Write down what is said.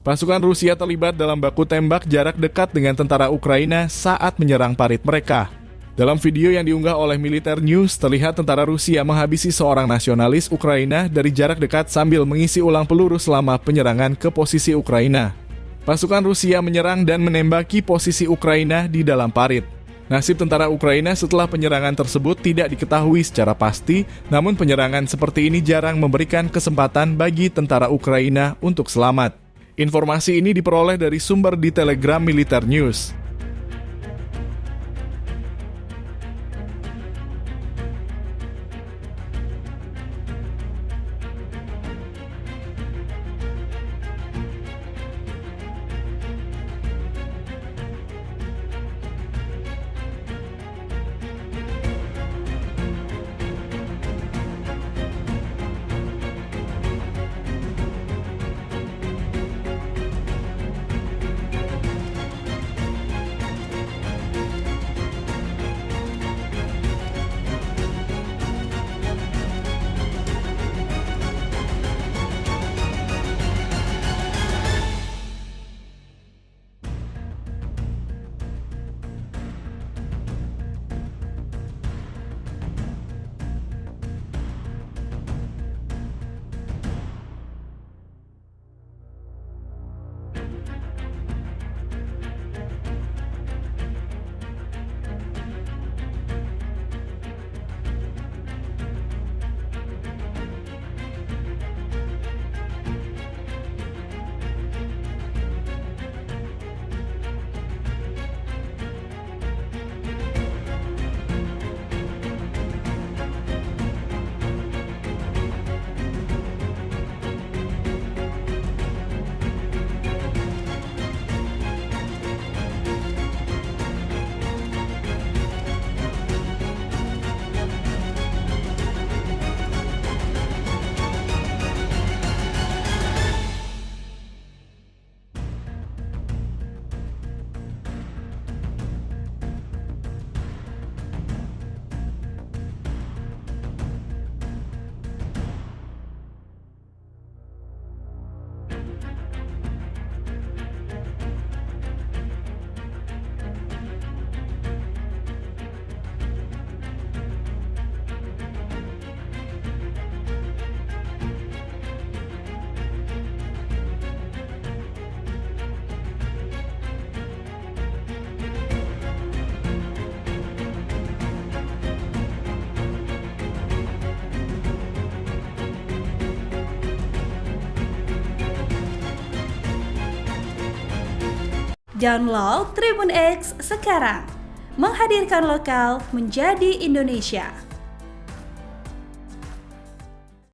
Pasukan Rusia terlibat dalam baku tembak jarak dekat dengan tentara Ukraina saat menyerang Parit mereka. Dalam video yang diunggah oleh Militer News, terlihat tentara Rusia menghabisi seorang nasionalis Ukraina dari jarak dekat sambil mengisi ulang peluru selama penyerangan ke posisi Ukraina. Pasukan Rusia menyerang dan menembaki posisi Ukraina di dalam Parit. Nasib tentara Ukraina setelah penyerangan tersebut tidak diketahui secara pasti, namun penyerangan seperti ini jarang memberikan kesempatan bagi tentara Ukraina untuk selamat. Informasi ini diperoleh dari sumber di Telegram Militer News. Download Tribun X sekarang, menghadirkan lokal menjadi Indonesia.